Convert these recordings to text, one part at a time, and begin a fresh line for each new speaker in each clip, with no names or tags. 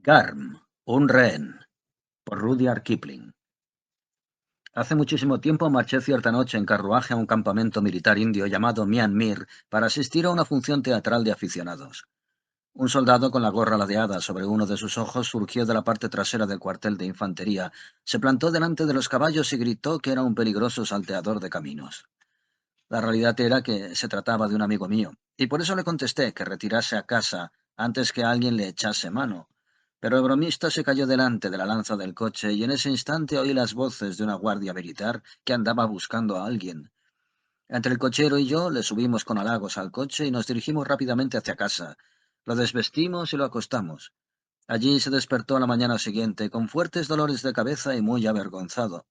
Garm, un rehén, por Rudyard Kipling. Hace muchísimo tiempo marché cierta noche en carruaje a un campamento militar indio llamado Mian Mir para asistir a una función teatral de aficionados. Un soldado con la gorra ladeada sobre uno de sus ojos surgió de la parte trasera del cuartel de infantería, se plantó delante de los caballos y gritó que era un peligroso salteador de caminos. La realidad era que se trataba de un amigo mío, y por eso le contesté que retirase a casa antes que alguien le echase mano. Pero el bromista se cayó delante de la lanza del coche y en ese instante oí las voces de una guardia militar que andaba buscando a alguien. Entre el cochero y yo le subimos con halagos al coche y nos dirigimos rápidamente hacia casa. Lo desvestimos y lo acostamos. Allí se despertó a la mañana siguiente con fuertes dolores de cabeza y muy avergonzado.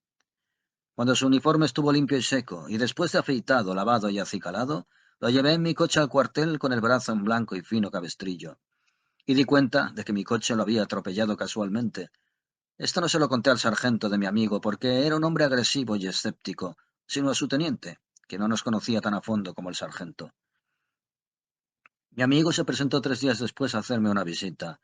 Cuando su uniforme estuvo limpio y seco, y después de afeitado, lavado y acicalado, lo llevé en mi coche al cuartel con el brazo en blanco y fino cabestrillo. Y di cuenta de que mi coche lo había atropellado casualmente. Esto no se lo conté al sargento de mi amigo, porque era un hombre agresivo y escéptico, sino a su teniente, que no nos conocía tan a fondo como el sargento. Mi amigo se presentó 3 días después a hacerme una visita.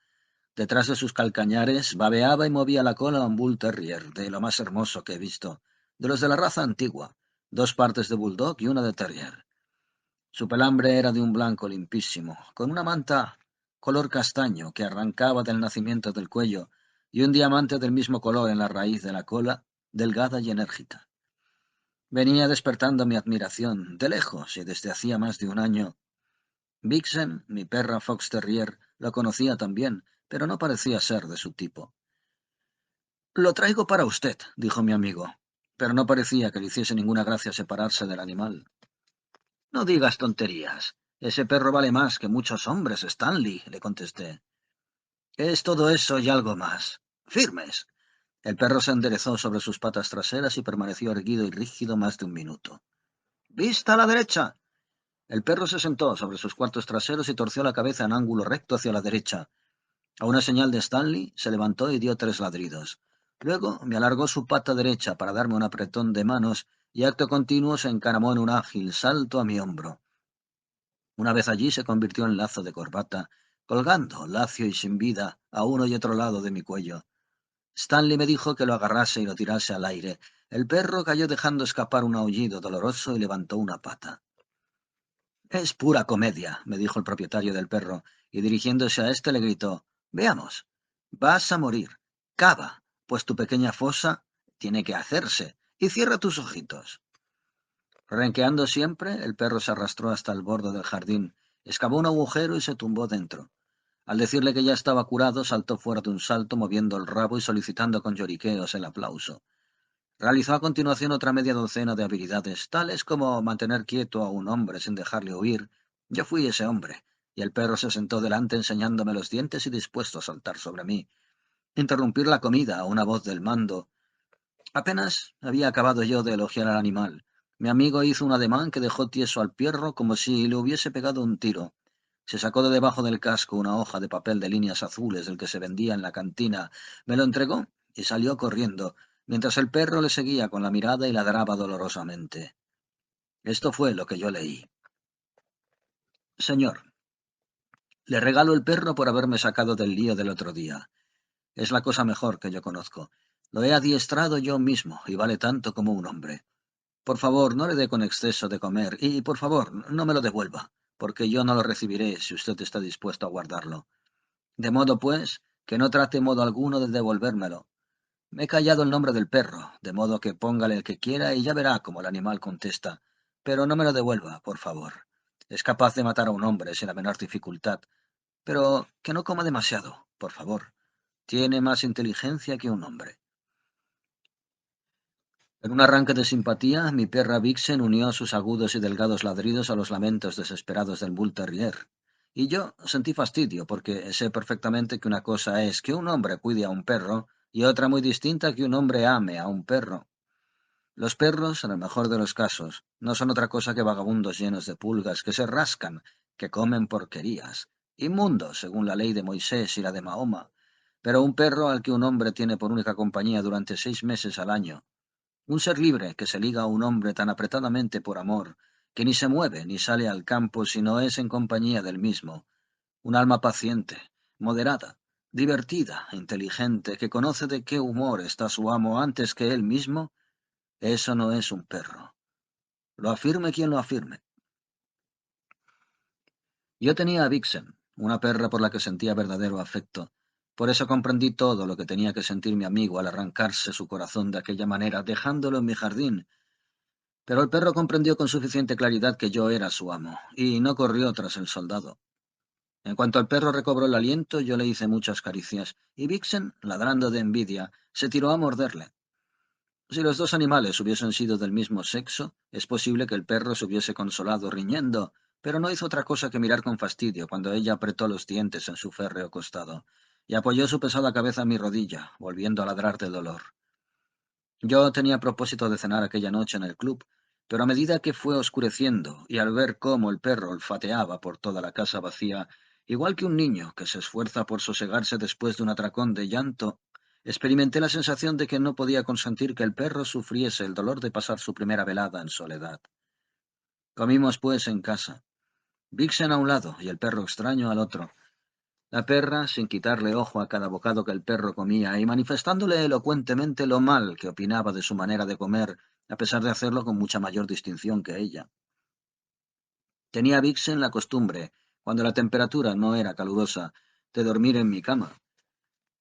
Detrás de sus calcañares babeaba y movía la cola un bull terrier, de lo más hermoso que he visto, de los de la raza antigua, 2 partes de bulldog y una de terrier. Su pelambre era de un blanco limpísimo, con una manta color castaño que arrancaba del nacimiento del cuello y un diamante del mismo color en la raíz de la cola, delgada y enérgica. Venía despertando mi admiración, de lejos y desde hacía más de un año. Vixen, mi perra fox terrier, lo conocía también, pero no parecía ser de su tipo. «Lo traigo para usted», dijo mi amigo, pero no parecía que le hiciese ninguna gracia separarse del animal. «No digas tonterías. Ese perro vale más que muchos hombres, Stanley», le contesté. «Es todo eso y algo más. Firmes». El perro se enderezó sobre sus patas traseras y permaneció erguido y rígido más de un minuto. «¡Vista a la derecha!». El perro se sentó sobre sus cuartos traseros y torció la cabeza en ángulo recto hacia la derecha. A una señal de Stanley, se levantó y dio 3 ladridos. Luego me alargó su pata derecha para darme un apretón de manos y acto continuo se encaramó en un ágil salto a mi hombro. Una vez allí se convirtió en lazo de corbata, colgando, lacio y sin vida, a uno y otro lado de mi cuello. Stanley me dijo que lo agarrase y lo tirase al aire. El perro cayó dejando escapar un aullido doloroso y levantó una pata. «Es pura comedia», me dijo el propietario del perro, y dirigiéndose a éste le gritó: «Veamos. Vas a morir. Cava, pues tu pequeña fosa tiene que hacerse, y cierra tus ojitos». Renqueando siempre, el perro se arrastró hasta el borde del jardín, excavó un agujero y se tumbó dentro. Al decirle que ya estaba curado, saltó fuera de un salto, moviendo el rabo y solicitando con lloriqueos el aplauso. Realizó a continuación otra media docena de habilidades, tales como mantener quieto a un hombre sin dejarle huir. Yo fui ese hombre, y el perro se sentó delante enseñándome los dientes y dispuesto a saltar sobre mí. Interrumpir la comida a una voz del mando. Apenas había acabado yo de elogiar al animal. Mi amigo hizo un ademán que dejó tieso al perro como si le hubiese pegado un tiro. Se sacó de debajo del casco una hoja de papel de líneas azules del que se vendía en la cantina, me lo entregó y salió corriendo, mientras el perro le seguía con la mirada y ladraba dolorosamente. Esto fue lo que yo leí. «Señor, le regalo el perro por haberme sacado del lío del otro día. Es la cosa mejor que yo conozco. Lo he adiestrado yo mismo y vale tanto como un hombre. Por favor, no le dé con exceso de comer y, por favor, no me lo devuelva, porque yo no lo recibiré si usted está dispuesto a guardarlo. De modo, pues, que no trate modo alguno de devolvérmelo. Me he callado el nombre del perro, de modo que póngale el que quiera y ya verá cómo el animal contesta. Pero no me lo devuelva, por favor. Es capaz de matar a un hombre sin la menor dificultad, pero que no coma demasiado, por favor. Tiene más inteligencia que un hombre». En un arranque de simpatía, mi perra Vixen unió sus agudos y delgados ladridos a los lamentos desesperados del bull terrier. Y yo sentí fastidio, porque sé perfectamente que una cosa es que un hombre cuide a un perro y otra muy distinta que un hombre ame a un perro. Los perros, en el mejor de los casos, no son otra cosa que vagabundos llenos de pulgas, que se rascan, que comen porquerías, inmundos según la ley de Moisés y la de Mahoma, pero un perro al que un hombre tiene por única compañía durante 6 meses al año, un ser libre que se liga a un hombre tan apretadamente por amor, que ni se mueve ni sale al campo si no es en compañía del mismo, un alma paciente, moderada, divertida, inteligente, que conoce de qué humor está su amo antes que él mismo, eso no es un perro. Lo afirme quien lo afirme. Yo tenía a Vixen, una perra por la que sentía verdadero afecto. Por eso comprendí todo lo que tenía que sentir mi amigo al arrancarse su corazón de aquella manera, dejándolo en mi jardín. Pero el perro comprendió con suficiente claridad que yo era su amo, y no corrió tras el soldado. En cuanto el perro recobró el aliento, yo le hice muchas caricias, y Vixen, ladrando de envidia, se tiró a morderle. Si los dos animales hubiesen sido del mismo sexo, es posible que el perro se hubiese consolado riñendo, pero no hizo otra cosa que mirar con fastidio cuando ella apretó los dientes en su férreo costado, y apoyó su pesada cabeza en mi rodilla, volviendo a ladrar de dolor. Yo tenía propósito de cenar aquella noche en el club, pero a medida que fue oscureciendo y al ver cómo el perro olfateaba por toda la casa vacía, igual que un niño que se esfuerza por sosegarse después de un atracón de llanto, experimenté la sensación de que no podía consentir que el perro sufriese el dolor de pasar su primera velada en soledad. Comimos, pues, en casa. Vixen a un lado y el perro extraño al otro. La perra, sin quitarle ojo a cada bocado que el perro comía y manifestándole elocuentemente lo mal que opinaba de su manera de comer, a pesar de hacerlo con mucha mayor distinción que ella. Tenía Vixen la costumbre, cuando la temperatura no era calurosa, de dormir en mi cama,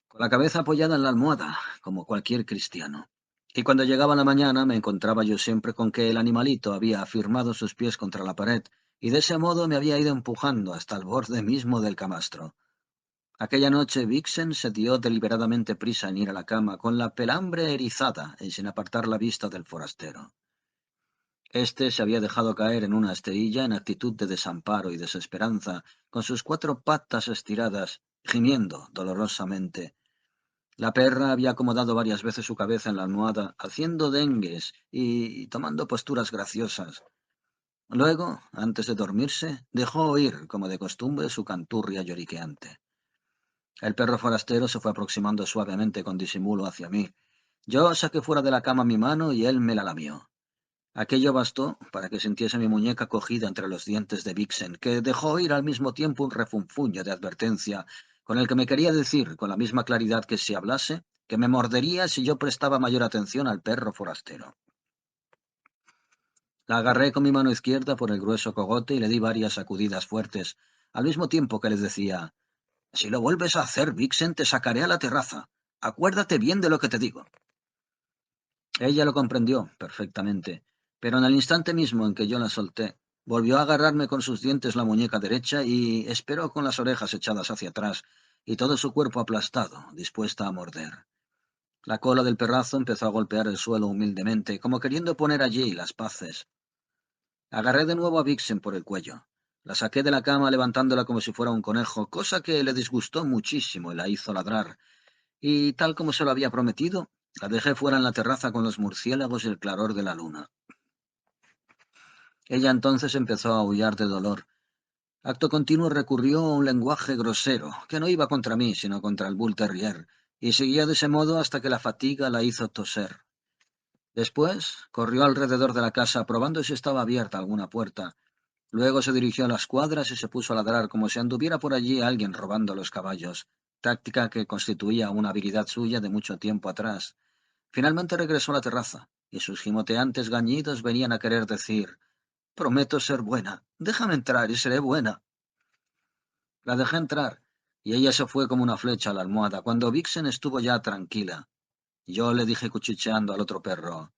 con la cabeza apoyada en la almohada, como cualquier cristiano. Y cuando llegaba la mañana me encontraba yo siempre con que el animalito había afirmado sus pies contra la pared, y de ese modo me había ido empujando hasta el borde mismo del camastro. Aquella noche Vixen se dio deliberadamente prisa en ir a la cama, con la pelambre erizada y sin apartar la vista del forastero. Este se había dejado caer en una esterilla en actitud de desamparo y desesperanza, con sus 4 patas estiradas, gimiendo dolorosamente. La perra había acomodado varias veces su cabeza en la almohada, haciendo dengues y tomando posturas graciosas. Luego, antes de dormirse, dejó oír, como de costumbre, su canturria lloriqueante. El perro forastero se fue aproximando suavemente con disimulo hacia mí. Yo saqué fuera de la cama mi mano y él me la lamió. Aquello bastó para que sintiese mi muñeca cogida entre los dientes de Vixen, que dejó oír al mismo tiempo un refunfuño de advertencia, con el que me quería decir, con la misma claridad que si hablase, que me mordería si yo prestaba mayor atención al perro forastero. La agarré con mi mano izquierda por el grueso cogote y le di varias sacudidas fuertes, al mismo tiempo que les decía: si lo vuelves a hacer, Vixen, te sacaré a la terraza. Acuérdate bien de lo que te digo. Ella lo comprendió perfectamente, pero en el instante mismo en que yo la solté, volvió a agarrarme con sus dientes la muñeca derecha y esperó con las orejas echadas hacia atrás y todo su cuerpo aplastado, dispuesta a morder. La cola del perrazo empezó a golpear el suelo humildemente, como queriendo poner allí las paces. Agarré de nuevo a Vixen por el cuello. La saqué de la cama levantándola como si fuera un conejo, cosa que le disgustó muchísimo y la hizo ladrar. Y tal como se lo había prometido, la dejé fuera en la terraza con los murciélagos y el claror de la luna. Ella entonces empezó a aullar de dolor. Acto continuo recurrió a un lenguaje grosero, que no iba contra mí, sino contra el Bull Terrier, y seguía de ese modo hasta que la fatiga la hizo toser. Después corrió alrededor de la casa, probando si estaba abierta alguna puerta. Luego se dirigió a las cuadras y se puso a ladrar como si anduviera por allí alguien robando los caballos, táctica que constituía una habilidad suya de mucho tiempo atrás. Finalmente regresó a la terraza, y sus gimoteantes gañidos venían a querer decir: prometo ser buena, déjame entrar y seré buena. La dejé entrar, y ella se fue como una flecha a la almohada, cuando Vixen estuvo ya tranquila. Yo le dije cuchicheando al otro perro: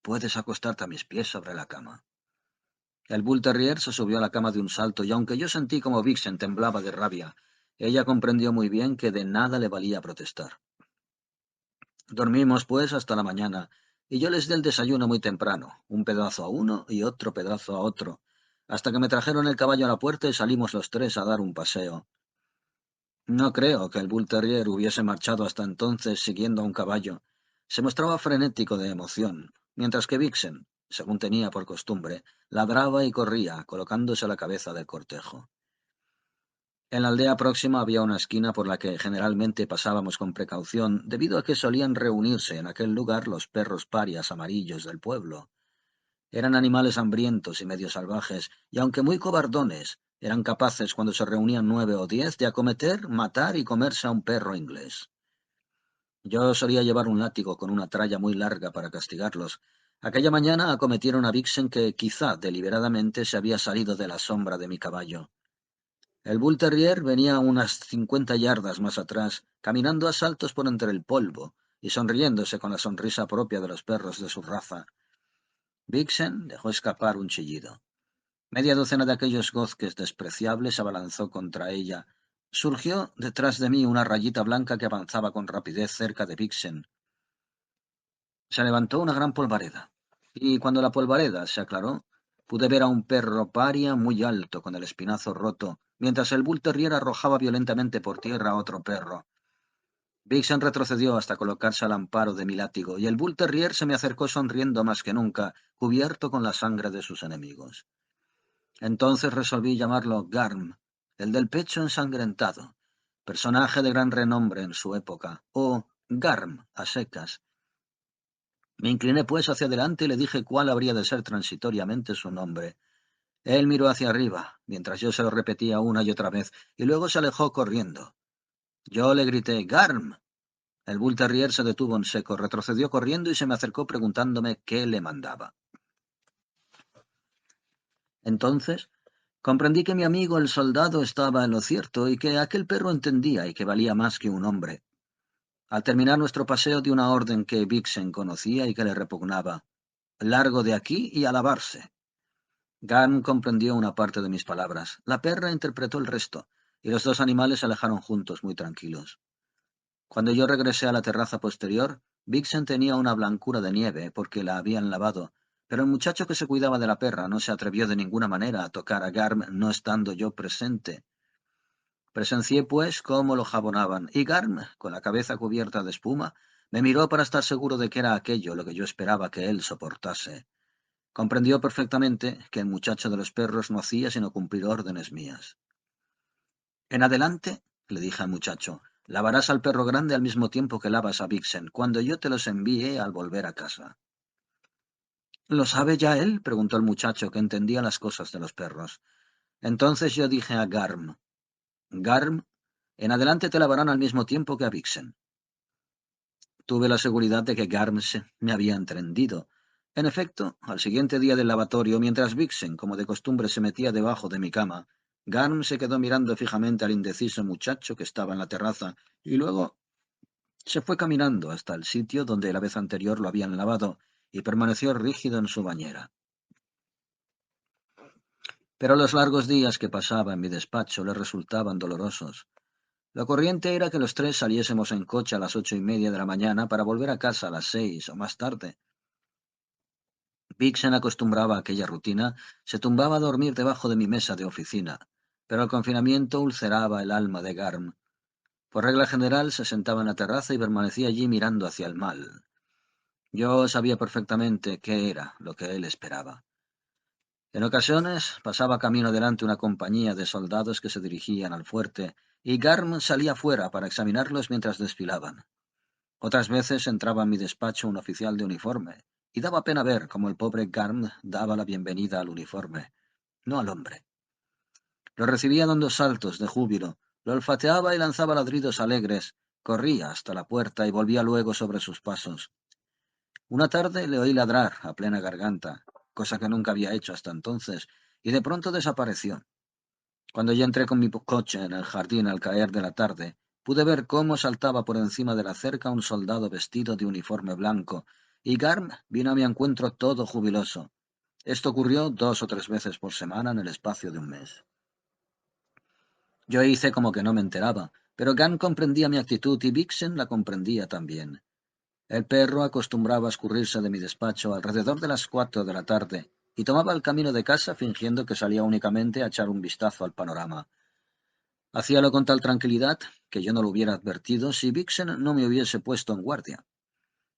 puedes acostarte a mis pies sobre la cama. El Bull Terrier se subió a la cama de un salto, y aunque yo sentí como Vixen temblaba de rabia, ella comprendió muy bien que de nada le valía protestar. Dormimos, pues, hasta la mañana, y yo les di el desayuno muy temprano, un pedazo a uno y otro pedazo a otro, hasta que me trajeron el caballo a la puerta y salimos los tres a dar un paseo. No creo que el Bull Terrier hubiese marchado hasta entonces siguiendo a un caballo. Se mostraba frenético de emoción, mientras que Vixen, según tenía por costumbre, ladraba y corría, colocándose a la cabeza del cortejo. En la aldea próxima había una esquina por la que generalmente pasábamos con precaución, debido a que solían reunirse en aquel lugar los perros parias amarillos del pueblo. Eran animales hambrientos y medio salvajes, y aunque muy cobardones, Eran capaces, cuando se reunían 9 o 10, de acometer, matar y comerse a un perro inglés. Yo solía llevar un látigo con una tralla muy larga para castigarlos. Aquella mañana acometieron a Vixen, que quizá deliberadamente se había salido de la sombra de mi caballo. El Bull Terrier venía unas 50 yardas más atrás, caminando a saltos por entre el polvo y sonriéndose con la sonrisa propia de los perros de su raza. Vixen dejó escapar un chillido. Media docena de aquellos gozques despreciables se abalanzó contra ella. Surgió detrás de mí una rayita blanca que avanzaba con rapidez cerca de Vixen. Se levantó una gran polvareda, y cuando la polvareda se aclaró, pude ver a un perro paria muy alto con el espinazo roto, mientras el Bull Terrier arrojaba violentamente por tierra a otro perro. Vixen retrocedió hasta colocarse al amparo de mi látigo, y el Bull Terrier se me acercó sonriendo más que nunca, cubierto con la sangre de sus enemigos. Entonces resolví llamarlo Garm, el del pecho ensangrentado, personaje de gran renombre en su época, o Garm a secas. Me incliné pues hacia adelante y le dije cuál habría de ser transitoriamente su nombre. Él miró hacia arriba, mientras yo se lo repetía una y otra vez, y luego se alejó corriendo. Yo le grité «Garm». El Bull Terrier se detuvo en seco, retrocedió corriendo y se me acercó preguntándome qué le mandaba. Entonces comprendí que mi amigo el soldado estaba en lo cierto y que aquel perro entendía y que valía más que un hombre. Al terminar nuestro paseo di una orden que Vixen conocía y que le repugnaba: «Largo de aquí y a lavarse». Gunn comprendió una parte de mis palabras. La perra interpretó el resto, y los dos animales se alejaron juntos, muy tranquilos. Cuando yo regresé a la terraza posterior, Vixen tenía una blancura de nieve porque la habían lavado, pero el muchacho que se cuidaba de la perra no se atrevió de ninguna manera a tocar a Garm no estando yo presente. Presencié, pues, cómo lo jabonaban, y Garm, con la cabeza cubierta de espuma, me miró para estar seguro de que era aquello lo que yo esperaba que él soportase. Comprendió perfectamente que el muchacho de los perros no hacía sino cumplir órdenes mías. En adelante, le dije al muchacho, lavarás al perro grande al mismo tiempo que lavas a Vixen, cuando yo te los envíe al volver a casa. ¿Lo sabe ya él?, preguntó el muchacho, que entendía las cosas de los perros. Entonces yo dije a Garm: «Garm, en adelante te lavarán al mismo tiempo que a Vixen». Tuve la seguridad de que Garms me había entendido. En efecto, al siguiente día del lavatorio, mientras Vixen, como de costumbre, se metía debajo de mi cama, Garm se quedó mirando fijamente al indeciso muchacho que estaba en la terraza, y luego se fue caminando hasta el sitio donde la vez anterior lo habían lavado, y permaneció rígido en su bañera. Pero los largos días que pasaba en mi despacho le resultaban dolorosos. Lo corriente era que los tres saliésemos en coche a las 8:30 de la mañana para volver a casa a las 6 o más tarde. Vixen acostumbraba a aquella rutina, se tumbaba a dormir debajo de mi mesa de oficina, pero el confinamiento ulceraba el alma de Garm. Por regla general se sentaba en la terraza y permanecía allí mirando hacia el mal. Yo sabía perfectamente qué era lo que él esperaba. En ocasiones pasaba camino delante una compañía de soldados que se dirigían al fuerte, y Garm salía fuera para examinarlos mientras desfilaban. Otras veces entraba en mi despacho un oficial de uniforme, y daba pena ver cómo el pobre Garm daba la bienvenida al uniforme, no al hombre. Lo recibía dando saltos de júbilo, lo olfateaba y lanzaba ladridos alegres, corría hasta la puerta y volvía luego sobre sus pasos. Una tarde le oí ladrar a plena garganta, cosa que nunca había hecho hasta entonces, y de pronto desapareció. Cuando yo entré con mi coche en el jardín al caer de la tarde, pude ver cómo saltaba por encima de la cerca un soldado vestido de uniforme blanco, y Garm vino a mi encuentro todo jubiloso. Esto ocurrió 2 o 3 veces por semana en el espacio de un mes. Yo hice como que no me enteraba, pero Garm comprendía mi actitud y Vixen la comprendía también. El perro acostumbraba a escurrirse de mi despacho alrededor de las 4 de la tarde y tomaba el camino de casa fingiendo que salía únicamente a echar un vistazo al panorama. Hacíalo con tal tranquilidad que yo no lo hubiera advertido si Vixen no me hubiese puesto en guardia.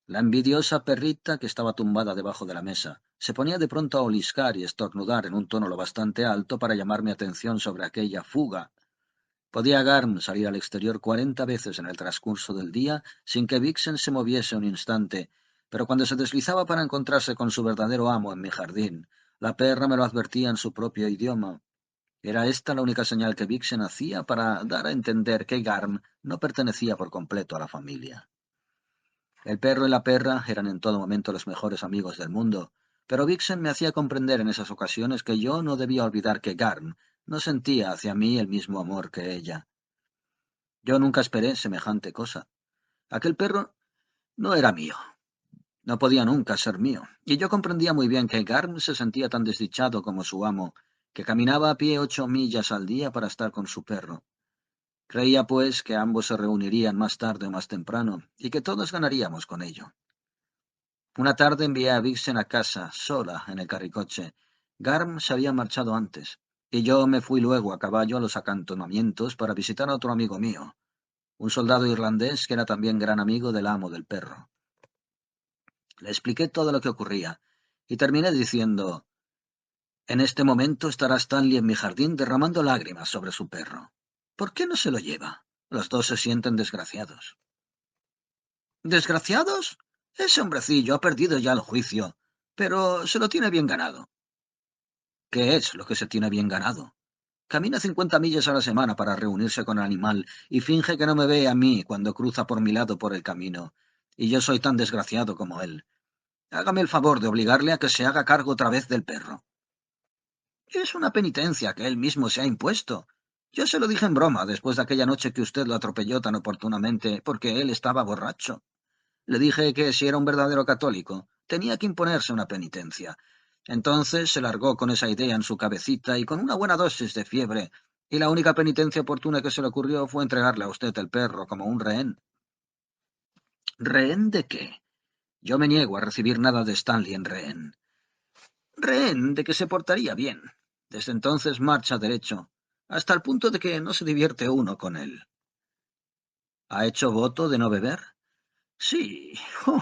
La envidiosa perrita, que estaba tumbada debajo de la mesa, se ponía de pronto a oliscar y estornudar en un tono lo bastante alto para llamar mi atención sobre aquella fuga. Podía Garm salir al exterior 40 veces en el transcurso del día sin que Vixen se moviese un instante, pero cuando se deslizaba para encontrarse con su verdadero amo en mi jardín, la perra me lo advertía en su propio idioma. Era esta la única señal que Vixen hacía para dar a entender que Garm no pertenecía por completo a la familia. El perro y la perra eran en todo momento los mejores amigos del mundo, pero Vixen me hacía comprender en esas ocasiones que yo no debía olvidar que Garm no sentía hacia mí el mismo amor que ella. Yo nunca esperé semejante cosa. Aquel perro no era mío, no podía nunca ser mío, y yo comprendía muy bien que Garm se sentía tan desdichado como su amo, que caminaba a pie 8 millas al día para estar con su perro. Creía, pues, que ambos se reunirían más tarde o más temprano, y que todos ganaríamos con ello. Una tarde envié a Vixen a casa, sola, en el carricoche. Garm se había marchado antes, y yo me fui luego a caballo a los acantonamientos para visitar a otro amigo mío, un soldado irlandés que era también gran amigo del amo del perro. Le expliqué todo lo que ocurría, y terminé diciendo: «En este momento estará Stanley en mi jardín derramando lágrimas sobre su perro. ¿Por qué no se lo lleva? Los dos se sienten desgraciados». ¿Desgraciados? Ese hombrecillo ha perdido ya el juicio, pero se lo tiene bien ganado. ¿Qué es lo que se tiene bien ganado? Camina 50 millas a la semana para reunirse con el animal y finge que no me ve a mí cuando cruza por mi lado por el camino. Y yo soy tan desgraciado como él. Hágame el favor de obligarle a que se haga cargo otra vez del perro. Es una penitencia que él mismo se ha impuesto. Yo se lo dije en broma después de aquella noche que usted lo atropelló tan oportunamente porque él estaba borracho. Le dije que si era un verdadero católico, tenía que imponerse una penitencia. Entonces se largó con esa idea en su cabecita y con una buena dosis de fiebre, y la única penitencia oportuna que se le ocurrió fue entregarle a usted el perro como un rehén. ¿Rehén de qué? Yo me niego a recibir nada de Stanley en rehén. Rehén de que se portaría bien. Desde entonces marcha derecho, hasta el punto de que no se divierte uno con él. ¿Ha hecho voto de no beber? Sí. ¡Oh!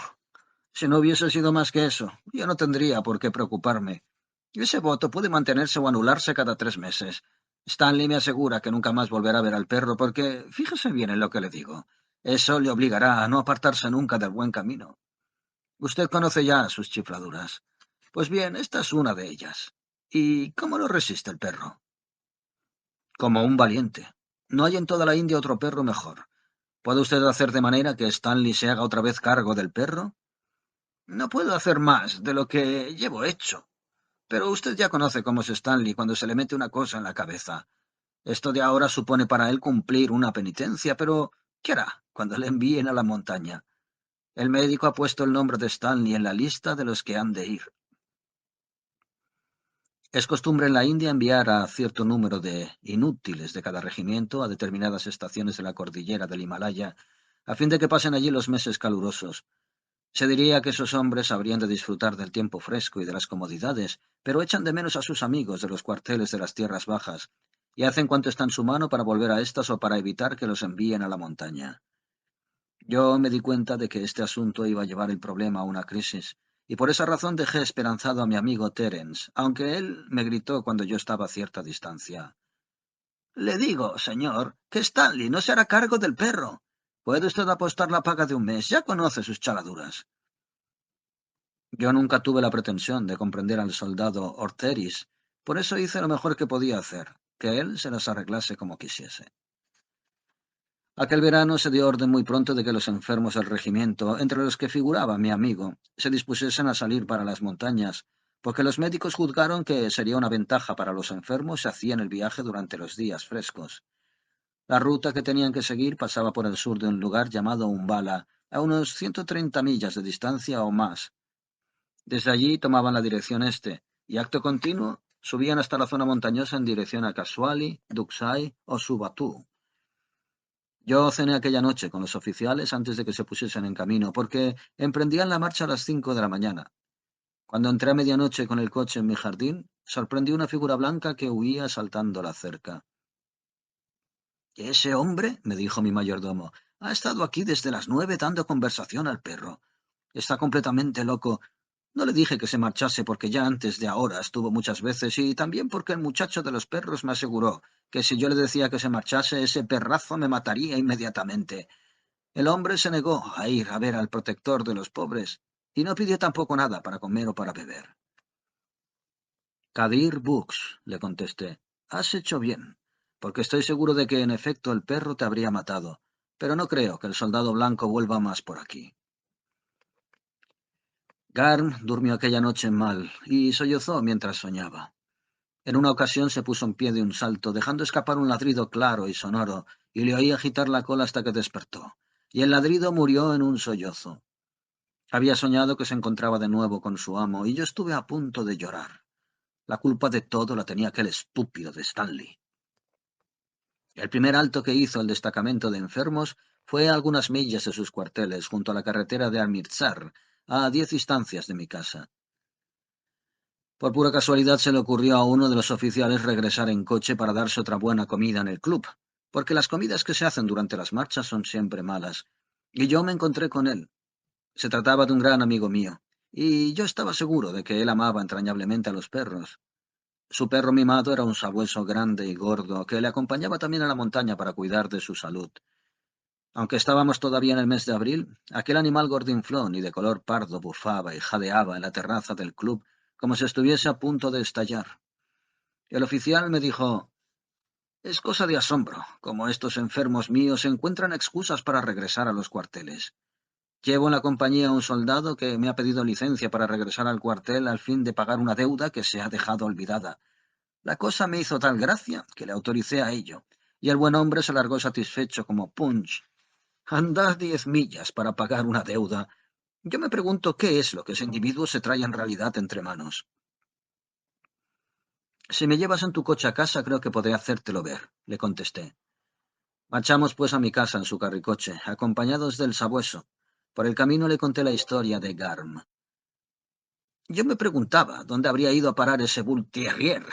Si no hubiese sido más que eso, yo no tendría por qué preocuparme. Ese voto puede mantenerse o anularse cada 3 meses. Stanley me asegura que nunca más volverá a ver al perro porque, fíjese bien en lo que le digo, eso le obligará a no apartarse nunca del buen camino. Usted conoce ya sus chifladuras. Pues bien, esta es una de ellas. ¿Y cómo lo resiste el perro? Como un valiente. No hay en toda la India otro perro mejor. ¿Puede usted hacer de manera que Stanley se haga otra vez cargo del perro? No puedo hacer más de lo que llevo hecho. Pero usted ya conoce cómo es Stanley cuando se le mete una cosa en la cabeza. Esto de ahora supone para él cumplir una penitencia, pero ¿qué hará cuando le envíen a la montaña? El médico ha puesto el nombre de Stanley en la lista de los que han de ir. Es costumbre en la India enviar a cierto número de inútiles de cada regimiento a determinadas estaciones de la cordillera del Himalaya, a fin de que pasen allí los meses calurosos. Se diría que esos hombres habrían de disfrutar del tiempo fresco y de las comodidades, pero echan de menos a sus amigos de los cuarteles de las tierras bajas, y hacen cuanto está en su mano para volver a éstas o para evitar que los envíen a la montaña. Yo me di cuenta de que este asunto iba a llevar el problema a una crisis, y por esa razón dejé esperanzado a mi amigo Terence, aunque él me gritó cuando yo estaba a cierta distancia. «Le digo, señor, que Stanley no se hará cargo del perro. Puede usted apostar la paga de un mes, ya conoce sus chaladuras». Yo nunca tuve la pretensión de comprender al soldado Orteris, por eso hice lo mejor que podía hacer, que él se las arreglase como quisiese. Aquel verano se dio orden muy pronto de que los enfermos del regimiento, entre los que figuraba mi amigo, se dispusiesen a salir para las montañas, porque los médicos juzgaron que sería una ventaja para los enfermos si hacían el viaje durante los días frescos. La ruta que tenían que seguir pasaba por el sur de un lugar llamado Umbala, a unos 130 millas de distancia o más. Desde allí tomaban la dirección este, y acto continuo subían hasta la zona montañosa en dirección a Kaswali, Duxai o Subatú. Yo cené aquella noche con los oficiales antes de que se pusiesen en camino, porque emprendían la marcha a las 5 de la mañana. Cuando entré a medianoche con el coche en mi jardín, sorprendí una figura blanca que huía saltando la cerca. «Ese hombre», me dijo mi mayordomo, «ha estado aquí desde las 9 dando conversación al perro. Está completamente loco. No le dije que se marchase porque ya antes de ahora estuvo muchas veces y también porque el muchacho de los perros me aseguró que si yo le decía que se marchase, ese perrazo me mataría inmediatamente. El hombre se negó a ir a ver al protector de los pobres y no pidió tampoco nada para comer o para beber». «Kadir Bux», le contesté. Has hecho bien, porque estoy seguro de que en efecto el perro te habría matado, pero no creo que el soldado blanco vuelva más por aquí. Garm durmió aquella noche mal y sollozó mientras soñaba. En una ocasión se puso en pie de un salto, dejando escapar un ladrido claro y sonoro, y le oí agitar la cola hasta que despertó, y el ladrido murió en un sollozo. Había soñado que se encontraba de nuevo con su amo, y yo estuve a punto de llorar. La culpa de todo la tenía aquel estúpido de Stanley. El primer alto que hizo el destacamento de enfermos fue a algunas millas de sus cuarteles, junto a la carretera de Amritsar, a 10 distancias de mi casa. Por pura casualidad se le ocurrió a uno de los oficiales regresar en coche para darse otra buena comida en el club, porque las comidas que se hacen durante las marchas son siempre malas. Y yo me encontré con él. Se trataba de un gran amigo mío, y yo estaba seguro de que él amaba entrañablemente a los perros. Su perro mimado era un sabueso grande y gordo, que le acompañaba también a la montaña para cuidar de su salud. Aunque estábamos todavía en el mes de abril, aquel animal gordinflón y de color pardo bufaba y jadeaba en la terraza del club como si estuviese a punto de estallar. El oficial me dijo: «Es cosa de asombro, como estos enfermos míos encuentran excusas para regresar a los cuarteles. Llevo en la compañía a un soldado que me ha pedido licencia para regresar al cuartel al fin de pagar una deuda que se ha dejado olvidada. La cosa me hizo tal gracia que le autoricé a ello, y el buen hombre se largó satisfecho como Punch. Andar 10 millas para pagar una deuda. Yo me pregunto qué es lo que ese individuo se trae en realidad entre manos». «Si me llevas en tu coche a casa, creo que podré hacértelo ver», le contesté. Marchamos pues a mi casa en su carricoche, acompañados del sabueso. Por el camino le conté la historia de Garm. Yo me preguntaba dónde habría ido a parar ese Bull Terrier.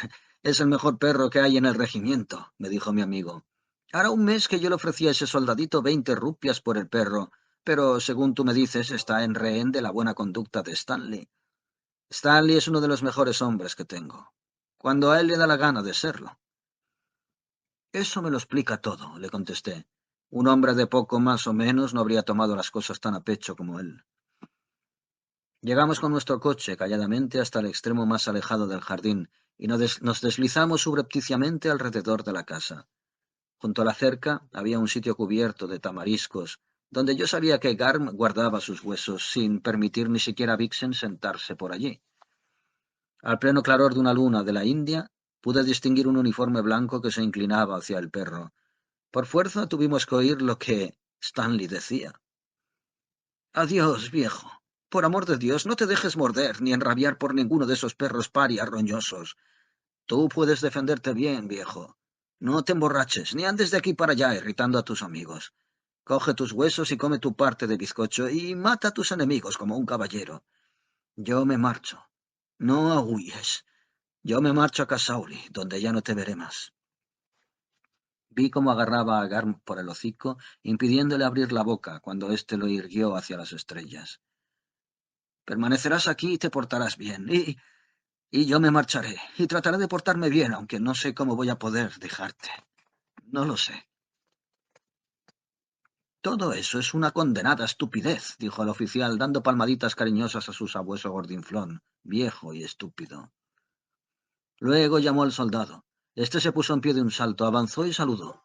Es el mejor perro que hay en el regimiento, me dijo mi amigo. Hará un mes que yo le ofrecía a ese soldadito 20 rupias por el perro, pero según tú me dices, está en rehén de la buena conducta de Stanley. Stanley es uno de los mejores hombres que tengo, cuando a él le da la gana de serlo. Eso me lo explica todo, le contesté. Un hombre de poco más o menos no habría tomado las cosas tan a pecho como él. Llegamos con nuestro coche calladamente hasta el extremo más alejado del jardín y nos deslizamos subrepticiamente alrededor de la casa. Junto a la cerca había un sitio cubierto de tamariscos, donde yo sabía que Garm guardaba sus huesos sin permitir ni siquiera a Vixen sentarse por allí. Al pleno claror de una luna de la India, pude distinguir un uniforme blanco que se inclinaba hacia el perro. Por fuerza tuvimos que oír lo que Stanley decía. «Adiós, viejo. Por amor de Dios, no te dejes morder ni enrabiar por ninguno de esos perros parias roñosos. Tú puedes defenderte bien, viejo. No te emborraches, ni andes de aquí para allá irritando a tus amigos. Coge tus huesos y come tu parte de bizcocho y mata a tus enemigos como un caballero. Yo me marcho. No huyes. Yo me marcho a Kasauli, donde ya no te veré más». Vi cómo agarraba a Garm por el hocico, impidiéndole abrir la boca cuando éste lo irguió hacia las estrellas. «Permanecerás aquí y te portarás bien, y yo me marcharé, y trataré de portarme bien, aunque no sé cómo voy a poder dejarte. No lo sé». «Todo eso es una condenada estupidez», dijo el oficial, dando palmaditas cariñosas a su sabueso gordinflón, viejo y estúpido. Luego llamó al soldado. Este se puso en pie de un salto, avanzó y saludó.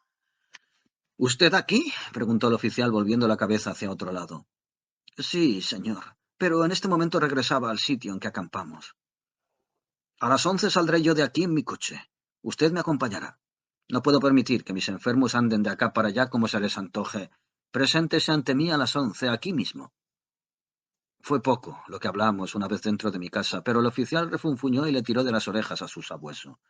«¿Usted aquí?», preguntó el oficial, volviendo la cabeza hacia otro lado. «Sí, señor, pero en este momento regresaba al sitio en que acampamos». «A las 11 saldré yo de aquí en mi coche. Usted me acompañará. No puedo permitir que mis enfermos anden de acá para allá como se les antoje. Preséntese ante mí a las 11, aquí mismo». Fue poco lo que hablamos una vez dentro de mi casa, pero el oficial refunfuñó y le tiró de las orejas a su sabueso.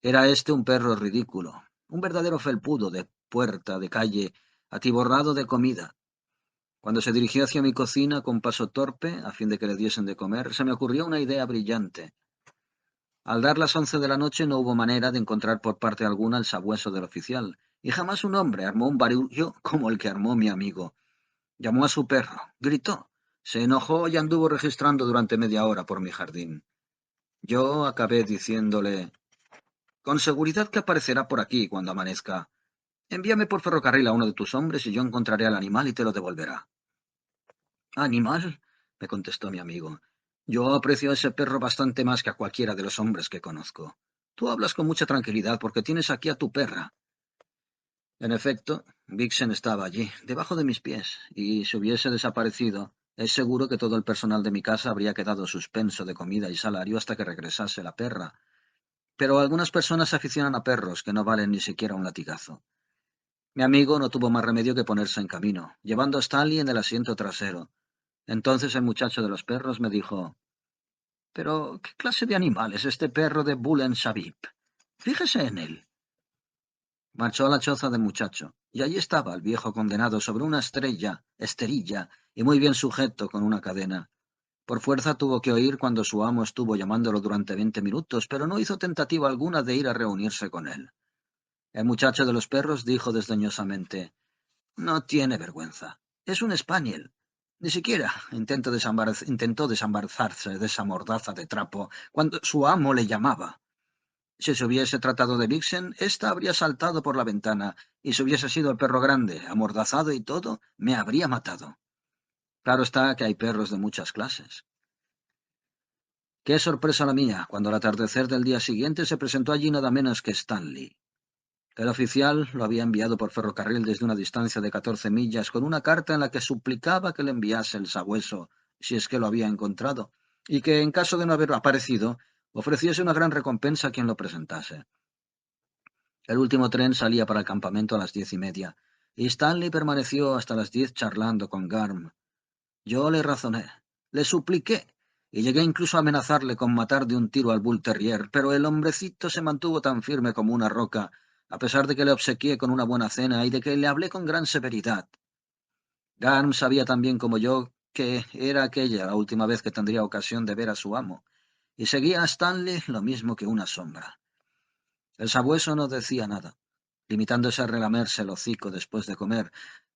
Era este un perro ridículo, un verdadero felpudo de puerta de calle, atiborrado de comida. Cuando se dirigió hacia mi cocina con paso torpe, a fin de que le diesen de comer, se me ocurrió una idea brillante. Al dar las 11 de la noche no hubo manera de encontrar por parte alguna el sabueso del oficial, y jamás un hombre armó un barullo como el que armó mi amigo. Llamó a su perro, gritó, se enojó y anduvo registrando durante media hora por mi jardín. Yo acabé diciéndole: «Con seguridad que aparecerá por aquí cuando amanezca. Envíame por ferrocarril a uno de tus hombres y yo encontraré al animal y te lo devolverá». «¿Animal?», me contestó mi amigo. «Yo aprecio a ese perro bastante más que a cualquiera de los hombres que conozco. Tú hablas con mucha tranquilidad porque tienes aquí a tu perra. En efecto, Vixen estaba allí, debajo de mis pies, y si hubiese desaparecido, es seguro que todo el personal de mi casa habría quedado suspenso de comida y salario hasta que regresase la perra. Pero algunas personas se aficionan a perros que no valen ni siquiera un latigazo. Mi amigo no tuvo más remedio que ponerse en camino, llevando a Stanley en el asiento trasero. Entonces el muchacho de los perros me dijo: «Pero, ¿qué clase de animal es este perro de Bulen Shabib? Fíjese en él». Marchó a la choza del muchacho, y allí estaba el viejo condenado sobre una esterilla, y muy bien sujeto con una cadena. Por fuerza tuvo que oír cuando su amo estuvo llamándolo durante 20 minutos, pero no hizo tentativa alguna de ir a reunirse con él. El muchacho de los perros dijo desdeñosamente: «No tiene vergüenza. Es un spaniel. Ni siquiera intentó desembarazarse de esa mordaza de trapo cuando su amo le llamaba. Si se hubiese tratado de Vixen, ésta habría saltado por la ventana, y si hubiese sido el perro grande, amordazado y todo, me habría matado. Claro está que hay perros de muchas clases». Qué sorpresa la mía, cuando al atardecer del día siguiente se presentó allí nada menos que Stanley. El oficial lo había enviado por ferrocarril desde una distancia de 14 millas con una carta en la que suplicaba que le enviase el sabueso, si es que lo había encontrado, y que, en caso de no haber aparecido, ofreciese una gran recompensa a quien lo presentase. El último tren salía para el campamento a las 10:30, y Stanley permaneció hasta las 10 charlando con Garm. Yo le razoné, le supliqué, y llegué incluso a amenazarle con matar de un tiro al Bull Terrier, pero el hombrecito se mantuvo tan firme como una roca, a pesar de que le obsequié con una buena cena y de que le hablé con gran severidad. Garm sabía tan bien como yo que era aquella la última vez que tendría ocasión de ver a su amo, y seguía a Stanley lo mismo que una sombra. El sabueso no decía nada, limitándose a relamerse el hocico después de comer.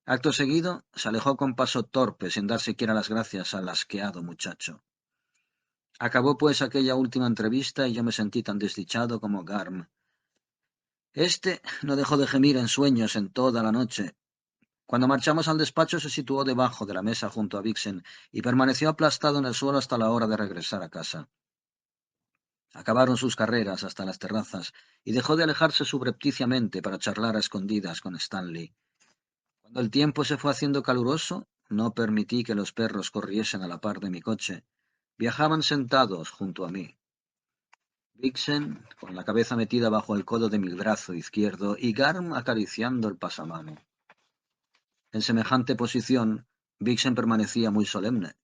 Acto seguido, se alejó con paso torpe, sin dar siquiera las gracias al asqueado muchacho. Acabó pues aquella última entrevista y yo me sentí tan desdichado como Garm. Este no dejó de gemir en sueños en toda la noche. Cuando marchamos al despacho se situó debajo de la mesa junto a Vixen y permaneció aplastado en el suelo hasta la hora de regresar a casa. Acabaron sus carreras hasta las terrazas y dejó de alejarse subrepticiamente para charlar a escondidas con Stanley. Cuando el tiempo se fue haciendo caluroso, no permití que los perros corriesen a la par de mi coche. Viajaban sentados junto a mí. Vixen, con la cabeza metida bajo el codo de mi brazo izquierdo, y Garm acariciando el pasamano. En semejante posición, Vixen permanecía muy solemne.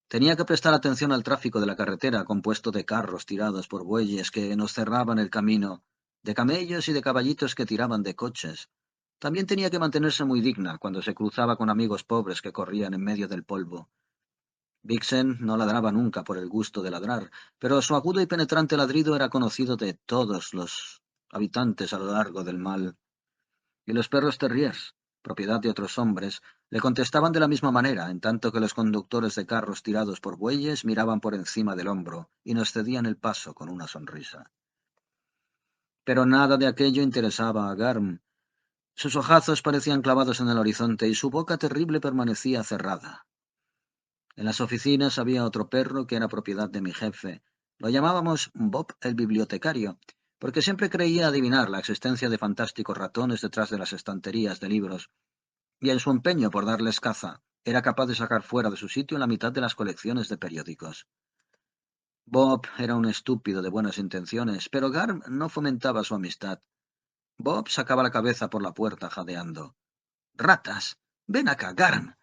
Tenía que prestar atención al tráfico de la carretera, compuesto de carros tirados por bueyes que nos cerraban el camino, de camellos y de caballitos que tiraban de coches. También tenía que mantenerse muy digna cuando se cruzaba con amigos pobres que corrían en medio del polvo. Vixen no ladraba nunca por el gusto de ladrar, pero su agudo y penetrante ladrido era conocido de todos los habitantes a lo largo del mal. Y los perros terriers, propiedad de otros hombres, le contestaban de la misma manera, en tanto que los conductores de carros tirados por bueyes miraban por encima del hombro y nos cedían el paso con una sonrisa. Pero nada de aquello interesaba a Garm. Sus ojazos parecían clavados en el horizonte y su boca terrible permanecía cerrada. En las oficinas había otro perro que era propiedad de mi jefe. Lo llamábamos Bob el bibliotecario, porque siempre creía adivinar la existencia de fantásticos ratones detrás de las estanterías de libros, y en su empeño por darles caza, era capaz de sacar fuera de su sitio la mitad de las colecciones de periódicos. Bob era un estúpido de buenas intenciones, pero Garm no fomentaba su amistad. Bob sacaba la cabeza por la puerta jadeando. «¡Ratas! ¡Ven acá, Garm!»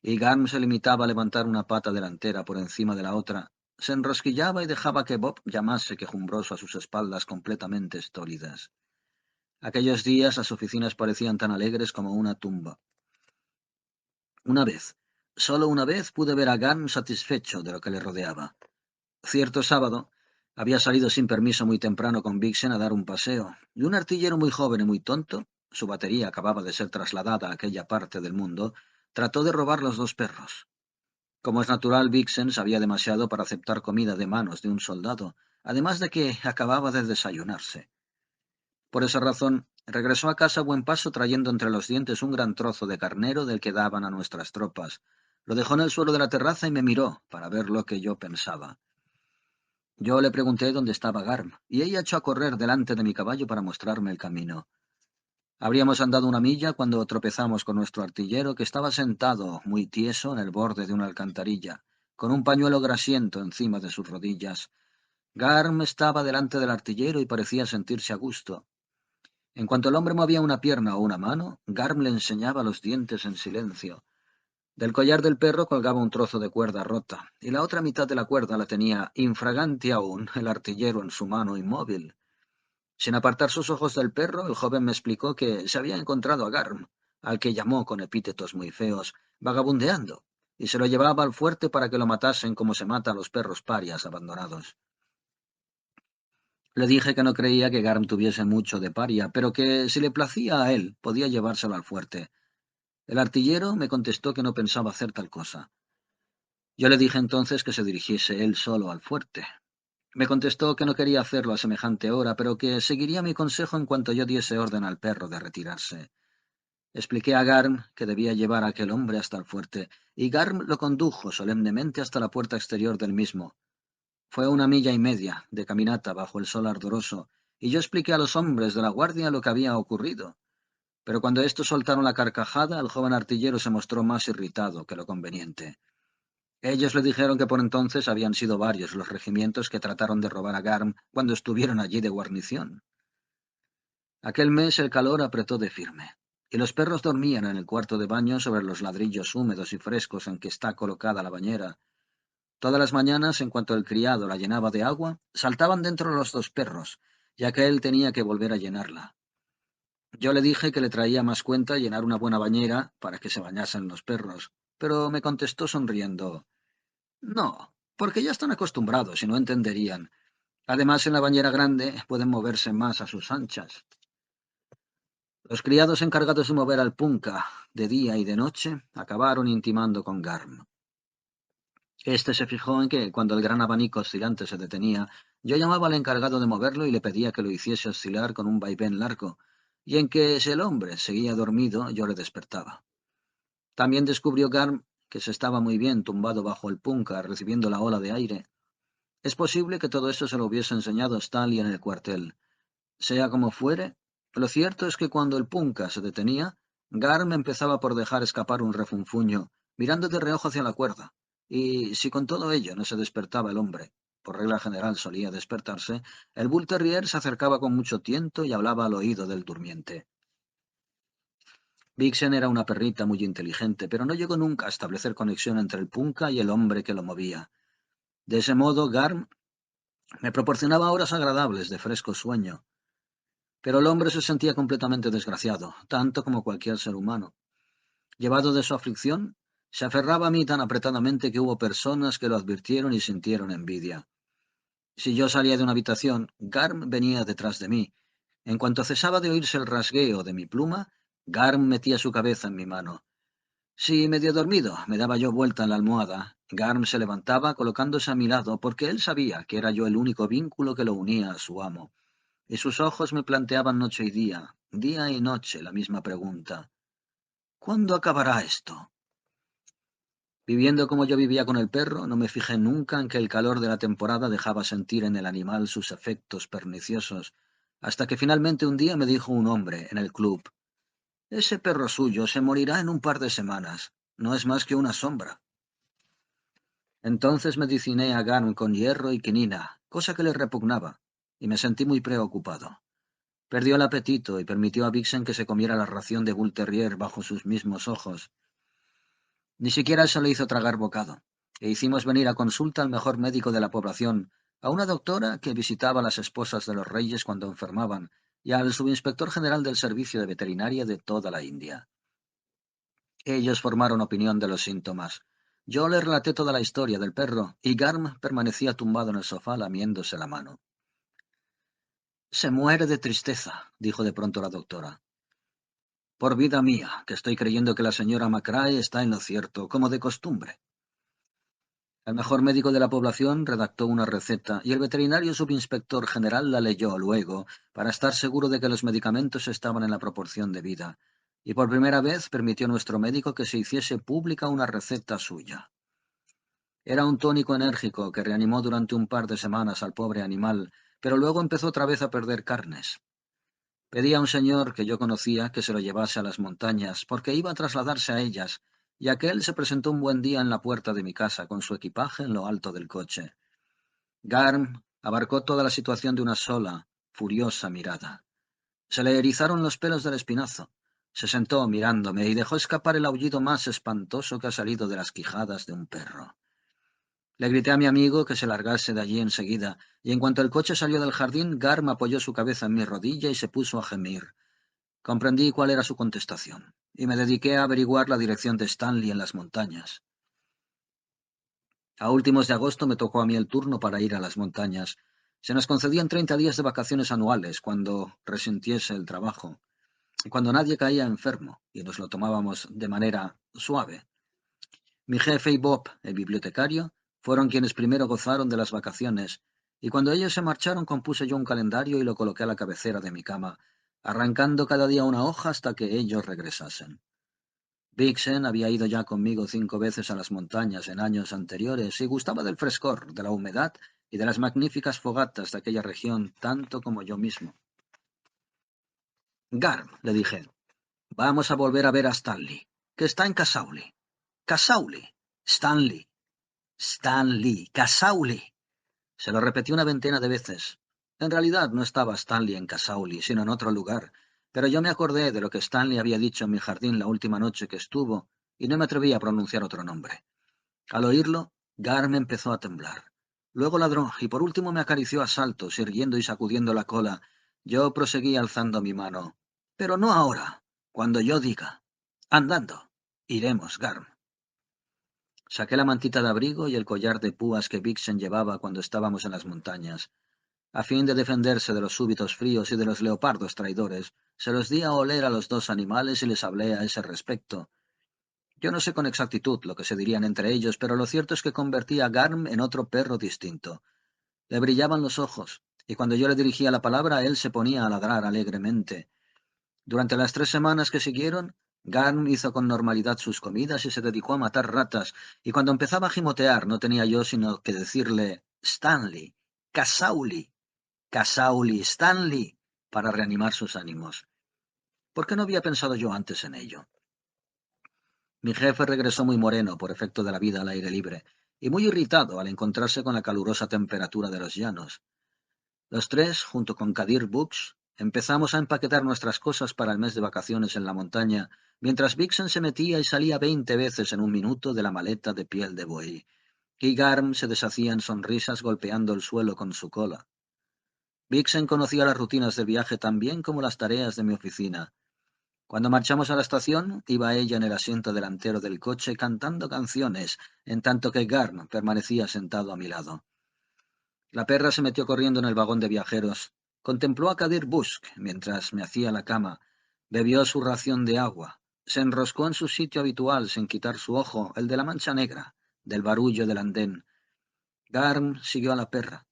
Y Garm se limitaba a levantar una pata delantera por encima de la otra, se enrosquillaba y dejaba que Bob llamase quejumbroso a sus espaldas completamente estólidas. Aquellos días las oficinas parecían tan alegres como una tumba. Una vez, solo una vez pude ver a Garm satisfecho de lo que le rodeaba. Cierto sábado, había salido sin permiso muy temprano con Vixen a dar un paseo, y un artillero muy joven y muy tonto, su batería acababa de ser trasladada a aquella parte del mundo, trató de robar los dos perros. Como es natural, Vixen sabía demasiado para aceptar comida de manos de un soldado, además de que acababa de desayunarse. Por esa razón, regresó a casa a buen paso trayendo entre los dientes un gran trozo de carnero del que daban a nuestras tropas. Lo dejó en el suelo de la terraza y me miró para ver lo que yo pensaba. Yo le pregunté dónde estaba Garm, y ella echó a correr delante de mi caballo para mostrarme el camino. Habríamos andado una milla cuando tropezamos con nuestro artillero, que estaba sentado, muy tieso, en el borde de una alcantarilla, con un pañuelo grasiento encima de sus rodillas. Garm estaba delante del artillero y parecía sentirse a gusto. En cuanto el hombre movía una pierna o una mano, Garm le enseñaba los dientes en silencio. Del collar del perro colgaba un trozo de cuerda rota, y la otra mitad de la cuerda la tenía, infraganti aún, el artillero en su mano inmóvil. Sin apartar sus ojos del perro, el joven me explicó que se había encontrado a Garm, al que llamó con epítetos muy feos, vagabundeando, y se lo llevaba al fuerte para que lo matasen como se mata a los perros parias abandonados. Le dije que no creía que Garm tuviese mucho de paria, pero que si le placía a él, podía llevárselo al fuerte. El artillero me contestó que no pensaba hacer tal cosa. Yo le dije entonces que se dirigiese él solo al fuerte. Me contestó que no quería hacerlo a semejante hora, pero que seguiría mi consejo en cuanto yo diese orden al perro de retirarse. Expliqué a Garm que debía llevar a aquel hombre hasta el fuerte, y Garm lo condujo solemnemente hasta la puerta exterior del mismo. Fue 1 milla y media de caminata bajo el sol ardoroso, y yo expliqué a los hombres de la guardia lo que había ocurrido. Pero cuando estos soltaron la carcajada, el joven artillero se mostró más irritado que lo conveniente. Ellos le dijeron que por entonces habían sido varios los regimientos que trataron de robar a Garm cuando estuvieron allí de guarnición. Aquel mes el calor apretó de firme, y los perros dormían en el cuarto de baño sobre los ladrillos húmedos y frescos en que está colocada la bañera. Todas las mañanas, en cuanto el criado la llenaba de agua, saltaban dentro los dos perros, ya que él tenía que volver a llenarla. Yo le dije que le traía más cuenta llenar una buena bañera para que se bañasen los perros, pero me contestó sonriendo: no, porque ya están acostumbrados y no entenderían. Además, en la bañera grande pueden moverse más a sus anchas. Los criados encargados de mover al punca de día y de noche acabaron intimando con Garm. Este se fijó en que, cuando el gran abanico oscilante se detenía, yo llamaba al encargado de moverlo y le pedía que lo hiciese oscilar con un vaivén largo, y en que, si el hombre seguía dormido, yo le despertaba. También descubrió Garm que se estaba muy bien tumbado bajo el punca, recibiendo la ola de aire. Es posible que todo eso se lo hubiese enseñado Stanley en el cuartel. Sea como fuere, lo cierto es que cuando el punca se detenía, Garm empezaba por dejar escapar un refunfuño, mirando de reojo hacia la cuerda, y si con todo ello no se despertaba el hombre, por regla general solía despertarse, el Bull Terrier se acercaba con mucho tiento y hablaba al oído del durmiente. Vixen era una perrita muy inteligente, pero no llegó nunca a establecer conexión entre el punca y el hombre que lo movía. De ese modo, Garm me proporcionaba horas agradables de fresco sueño, pero el hombre se sentía completamente desgraciado, tanto como cualquier ser humano. Llevado de su aflicción, se aferraba a mí tan apretadamente que hubo personas que lo advirtieron y sintieron envidia. Si yo salía de una habitación, Garm venía detrás de mí. En cuanto cesaba de oírse el rasgueo de mi pluma, Garm metía su cabeza en mi mano. Si, medio dormido, me daba yo vuelta en la almohada, Garm se levantaba colocándose a mi lado, porque él sabía que era yo el único vínculo que lo unía a su amo, y sus ojos me planteaban noche y día y noche, la misma pregunta: ¿cuándo acabará esto? Viviendo como yo vivía con el perro, no me fijé nunca en que el calor de la temporada dejaba sentir en el animal sus efectos perniciosos, hasta que finalmente un día me dijo un hombre en el club: ese perro suyo se morirá en un par de semanas, no es más que una sombra. Entonces mediciné a Garm con hierro y quinina, cosa que le repugnaba, y me sentí muy preocupado. Perdió el apetito y permitió a Vixen que se comiera la ración de Bull Terrier bajo sus mismos ojos. Ni siquiera se le hizo tragar bocado, e hicimos venir a consulta al mejor médico de la población, a una doctora que visitaba a las esposas de los reyes cuando enfermaban, y al subinspector general del servicio de veterinaria de toda la India. Ellos formaron opinión de los síntomas. Yo le relaté toda la historia del perro, y Garm permanecía tumbado en el sofá lamiéndose la mano. Se muere de tristeza, dijo de pronto la doctora. Por vida mía, que estoy creyendo que la señora Macrae está en lo cierto, como de costumbre. El mejor médico de la población redactó una receta, y el veterinario subinspector general la leyó luego, para estar seguro de que los medicamentos estaban en la proporción debida, y por primera vez permitió nuestro médico que se hiciese pública una receta suya. Era un tónico enérgico que reanimó durante un par de semanas al pobre animal, pero luego empezó otra vez a perder carnes. Pedí a un señor que yo conocía que se lo llevase a las montañas, porque iba a trasladarse a ellas, y aquel se presentó un buen día en la puerta de mi casa con su equipaje en lo alto del coche. Garm abarcó toda la situación de una sola, furiosa mirada. Se le erizaron los pelos del espinazo. Se sentó mirándome y dejó escapar el aullido más espantoso que ha salido de las quijadas de un perro. Le grité a mi amigo que se largase de allí enseguida, y en cuanto el coche salió del jardín, Garm apoyó su cabeza en mi rodilla y se puso a gemir. Comprendí cuál era su contestación, y me dediqué a averiguar la dirección de Stanley en las montañas. A últimos de agosto me tocó a mí el turno para ir a las montañas. Se nos concedían 30 días de vacaciones anuales cuando resintiese el trabajo, y cuando nadie caía enfermo, y nos lo tomábamos de manera suave. Mi jefe y Bob, el bibliotecario, fueron quienes primero gozaron de las vacaciones, y cuando ellos se marcharon compuse yo un calendario y lo coloqué a la cabecera de mi cama, arrancando cada día una hoja hasta que ellos regresasen. Vixen había ido ya conmigo 5 veces a las montañas en años anteriores y gustaba del frescor, de la humedad y de las magníficas fogatas de aquella región tanto como yo mismo. Garm, le dije, vamos a volver a ver a Stanley, que está en Casauli. Casauli. Stanley. Stanley. Casauli. Se lo repetí una veintena de veces. En realidad no estaba Stanley en Casauli, sino en otro lugar, pero yo me acordé de lo que Stanley había dicho en mi jardín la última noche que estuvo, y no me atreví a pronunciar otro nombre. Al oírlo, Garm empezó a temblar. Luego ladró, y por último me acarició a saltos, irguiendo y sacudiendo la cola. Yo proseguí alzando mi mano. Pero no ahora, cuando yo diga. Andando. Iremos, Garm. Saqué la mantita de abrigo y el collar de púas que Vixen llevaba cuando estábamos en las montañas. A fin de defenderse de los súbitos fríos y de los leopardos traidores, se los di a oler a los dos animales y les hablé a ese respecto. Yo no sé con exactitud lo que se dirían entre ellos, pero lo cierto es que convertí a Garm en otro perro distinto. Le brillaban los ojos, y cuando yo le dirigía la palabra, él se ponía a ladrar alegremente. Durante las 3 semanas que siguieron, Garm hizo con normalidad sus comidas y se dedicó a matar ratas, y cuando empezaba a gimotear no tenía yo sino que decirle Stanley, Casauli, Casauli, Stanley, para reanimar sus ánimos. ¿Por qué no había pensado yo antes en ello? Mi jefe regresó muy moreno por efecto de la vida al aire libre, y muy irritado al encontrarse con la calurosa temperatura de los llanos. Los tres, junto con Kadir Bux, empezamos a empaquetar nuestras cosas para el mes de vacaciones en la montaña, mientras Vixen se metía y salía 20 veces en un minuto de la maleta de piel de buey, y Garm se deshacía en sonrisas golpeando el suelo con su cola. Vixen conocía las rutinas del viaje tan bien como las tareas de mi oficina. Cuando marchamos a la estación, iba ella en el asiento delantero del coche cantando canciones, en tanto que Garm permanecía sentado a mi lado. La perra se metió corriendo en el vagón de viajeros. Contempló a Kadir Busk mientras me hacía la cama. Bebió su ración de agua. Se enroscó en su sitio habitual sin quitar su ojo, el de la mancha negra, del barullo del andén. Garm siguió a la perra.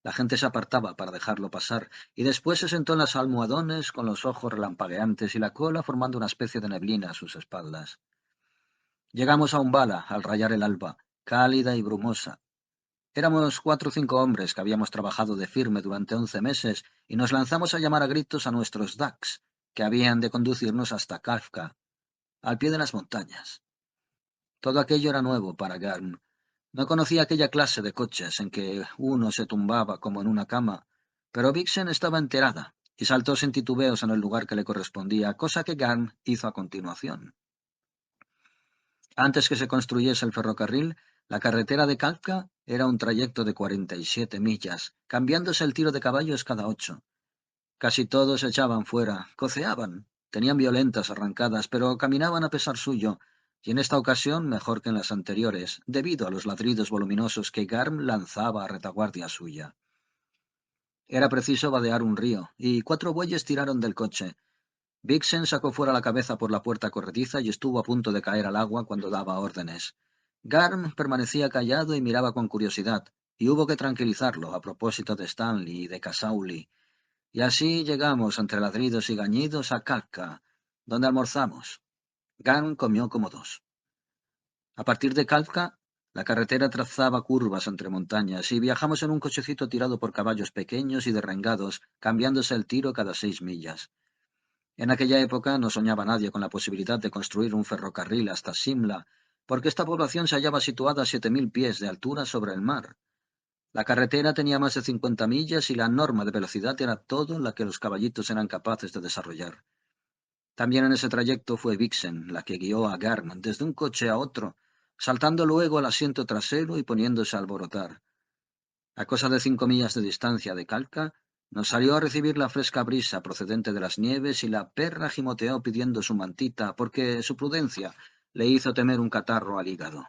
La gente se apartaba para dejarlo pasar, y después se sentó en los almohadones con los ojos relampagueantes y la cola formando una especie de neblina a sus espaldas. Llegamos a Umbala al rayar el alba, cálida y brumosa. Éramos 4 o 5 hombres que habíamos trabajado de firme durante 11 meses y nos lanzamos a llamar a gritos a nuestros DACs, que habían de conducirnos hasta Kafka, al pie de las montañas. Todo aquello era nuevo para Garm. No conocía aquella clase de coches en que uno se tumbaba como en una cama, pero Vixen estaba enterada y saltó sin titubeos en el lugar que le correspondía, cosa que Garm hizo a continuación. Antes que se construyese el ferrocarril, la carretera de Kafka era un trayecto de 47 millas, cambiándose el tiro de caballos cada 8. Casi todos echaban fuera, coceaban, tenían violentas arrancadas, pero caminaban a pesar suyo, y en esta ocasión mejor que en las anteriores, debido a los ladridos voluminosos que Garm lanzaba a retaguardia suya. Era preciso vadear un río, y 4 bueyes tiraron del coche. Vixen sacó fuera la cabeza por la puerta corrediza y estuvo a punto de caer al agua cuando daba órdenes. Garm permanecía callado y miraba con curiosidad, y hubo que tranquilizarlo a propósito de Stanley y de Casauli. Y así llegamos entre ladridos y gañidos a Calca, donde almorzamos. Garm comió como dos. A partir de Calca, La carretera trazaba curvas entre montañas y viajamos en un cochecito tirado por caballos pequeños y derrengados, cambiándose el tiro cada 6 millas. En aquella época no soñaba nadie con la posibilidad de construir un ferrocarril hasta Simla, porque esta población se hallaba situada a 7.000 pies de altura sobre el mar. La carretera tenía más de 50 millas y la norma de velocidad era todo la que los caballitos eran capaces de desarrollar. También en ese trayecto fue Vixen la que guió a Garm desde un coche a otro, saltando luego al asiento trasero y poniéndose a alborotar. A cosa de 5 millas de distancia de Calca, nos salió a recibir la fresca brisa procedente de las nieves y la perra gimoteó pidiendo su mantita porque su prudencia le hizo temer un catarro al hígado.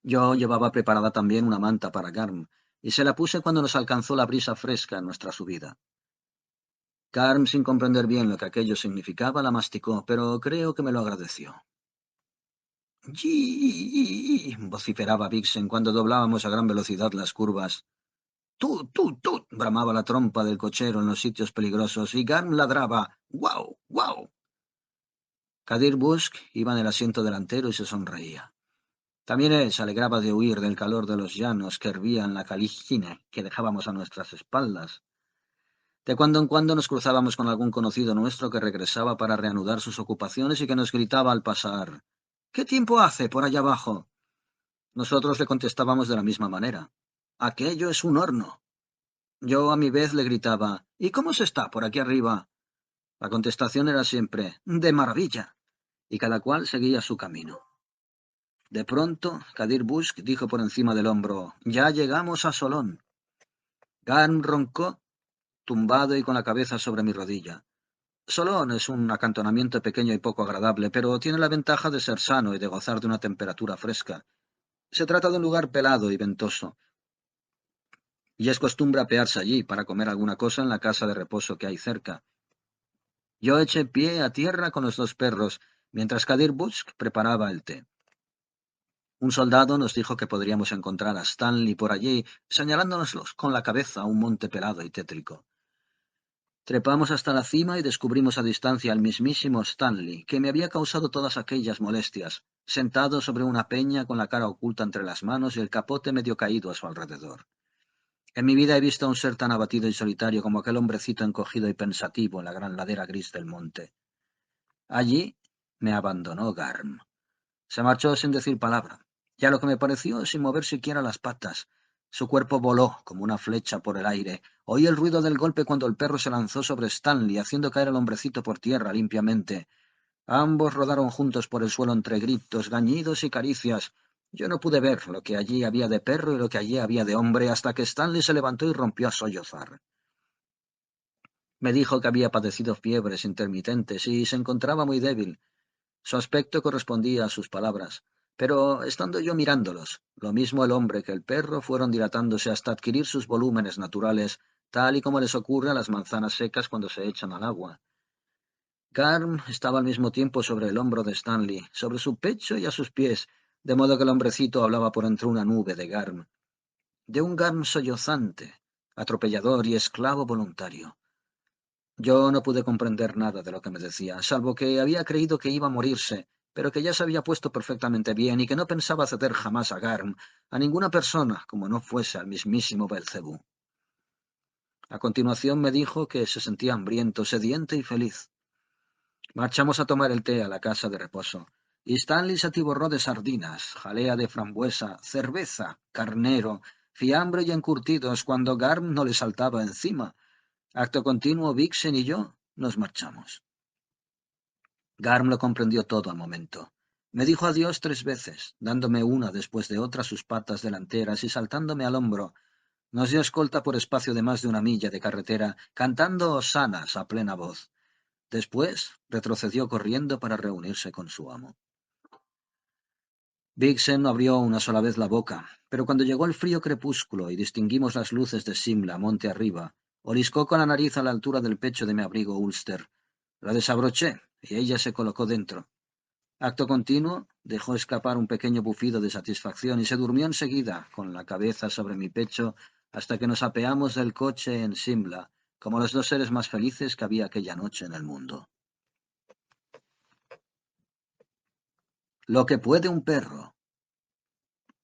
Yo llevaba preparada también una manta para Garm, y se la puse cuando nos alcanzó la brisa fresca en nuestra subida. Garm, sin comprender bien lo que aquello significaba, la masticó, pero creo que me lo agradeció. ¡Yi! Vociferaba Vixen cuando doblábamos a gran velocidad las curvas. ¡Tú! Bramaba la trompa del cochero en los sitios peligrosos, y Garm ladraba. ¡Guau! ¡Guau! Kadir Busk iba en el asiento delantero y se sonreía. También él se alegraba de huir del calor de los llanos que hervían la calijina que dejábamos a nuestras espaldas. De cuando en cuando nos cruzábamos con algún conocido nuestro que regresaba para reanudar sus ocupaciones y que nos gritaba al pasar: «¿Qué tiempo hace por allá abajo?». Nosotros le contestábamos de la misma manera: «Aquello es un horno». Yo a mi vez le gritaba: «¿Y cómo se está por aquí arriba?». La contestación era siempre: «De maravilla», y cada cual seguía su camino. De pronto, Kadir Busk dijo por encima del hombro: «Ya llegamos a Solón». Garm roncó, tumbado y con la cabeza sobre mi rodilla. Solón es un acantonamiento pequeño y poco agradable, pero tiene la ventaja de ser sano y de gozar de una temperatura fresca. Se trata de un lugar pelado y ventoso, y es costumbre apearse allí para comer alguna cosa en la casa de reposo que hay cerca. Yo eché pie a tierra con los dos perros, mientras Kadir Busk preparaba el té. Un soldado nos dijo que podríamos encontrar a Stanley por allí, señalándonos con la cabeza a un monte pelado y tétrico. Trepamos hasta la cima y descubrimos a distancia al mismísimo Stanley, que me había causado todas aquellas molestias, sentado sobre una peña con la cara oculta entre las manos y el capote medio caído a su alrededor. En mi vida he visto a un ser tan abatido y solitario como aquel hombrecito encogido y pensativo en la gran ladera gris del monte. Allí me abandonó Garm. Se marchó sin decir palabra, y a lo que me pareció sin mover siquiera las patas. Su cuerpo voló como una flecha por el aire. Oí el ruido del golpe cuando el perro se lanzó sobre Stanley, haciendo caer al hombrecito por tierra limpiamente. Ambos rodaron juntos por el suelo entre gritos, gañidos y caricias. Yo no pude ver lo que allí había de perro y lo que allí había de hombre hasta que Stanley se levantó y rompió a sollozar. Me dijo que había padecido fiebres intermitentes y se encontraba muy débil. Su aspecto correspondía a sus palabras, pero estando yo mirándolos, lo mismo el hombre que el perro fueron dilatándose hasta adquirir sus volúmenes naturales, tal y como les ocurre a las manzanas secas cuando se echan al agua. Garm estaba al mismo tiempo sobre el hombro de Stanley, sobre su pecho y a sus pies, de modo que el hombrecito hablaba por entre una nube de Garm, de un Garm sollozante, atropellador y esclavo voluntario. Yo no pude comprender nada de lo que me decía, salvo que había creído que iba a morirse, pero que ya se había puesto perfectamente bien y que no pensaba ceder jamás a Garm, a ninguna persona, como no fuese al mismísimo Belcebú. A continuación me dijo que se sentía hambriento, sediento y feliz. Marchamos a tomar el té a la casa de reposo, y Stanley se atiborró de sardinas, jalea de frambuesa, cerveza, carnero, fiambre y encurtidos cuando Garm no le saltaba encima. Acto continuo, Vixen y yo nos marchamos. Garm lo comprendió todo al momento. Me dijo adiós 3 veces, dándome una después de otra sus patas delanteras y saltándome al hombro. Nos dio escolta por espacio de más de 1 milla de carretera, cantando hosanas a plena voz. Después retrocedió corriendo para reunirse con su amo. Vixen no abrió una sola vez la boca, pero cuando llegó el frío crepúsculo y distinguimos las luces de Simla monte arriba, oliscó con la nariz a la altura del pecho de mi abrigo Ulster. La desabroché y ella se colocó dentro. Acto continuo, dejó escapar un pequeño bufido de satisfacción y se durmió enseguida, con la cabeza sobre mi pecho, hasta que nos apeamos del coche en Simla, como los dos seres más felices que había aquella noche en el mundo. Lo que puede un perro.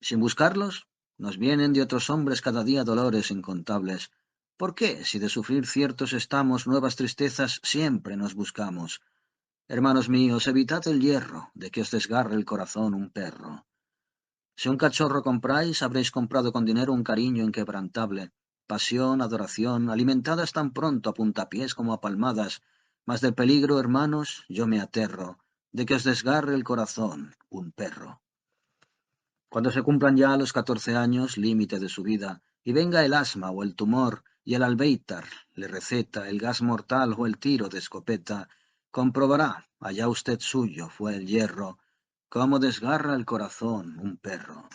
Sin buscarlos, nos vienen de otros hombres cada día dolores incontables. ¿Por qué, si de sufrir ciertos estamos, nuevas tristezas siempre nos buscamos? Hermanos míos, evitad el hierro, de que os desgarre el corazón un perro. Si un cachorro compráis, habréis comprado con dinero un cariño inquebrantable, pasión, adoración, alimentadas tan pronto a puntapiés como a palmadas, mas del peligro, hermanos, yo me aterro, de que os desgarre el corazón un perro. Cuando se cumplan ya los 14 años, límite de su vida, y venga el asma o el tumor, y el albéitar le receta el gas mortal o el tiro de escopeta, comprobará, allá usted suyo fue el hierro, cómo desgarra el corazón un perro.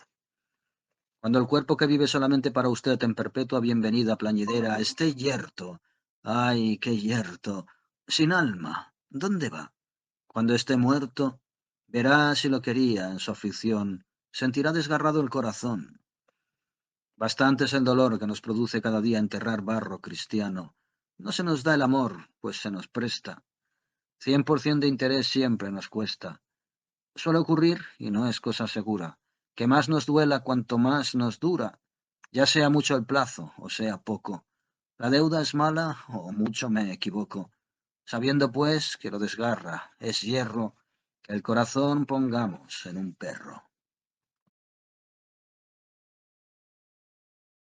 Cuando el cuerpo que vive solamente para usted en perpetua bienvenida plañidera esté yerto, ay, qué yerto, sin alma, ¿dónde va? Cuando esté muerto, verá si lo quería en su aflicción, sentirá desgarrado el corazón. Bastante es el dolor que nos produce cada día enterrar barro cristiano. No se nos da el amor, pues se nos presta. 100% de interés siempre nos cuesta. Suele ocurrir, y no es cosa segura, que más nos duela cuanto más nos dura, ya sea mucho el plazo o sea poco. La deuda es mala o mucho me equivoco. Sabiendo pues que lo desgarra es hierro, que el corazón pongamos en un perro.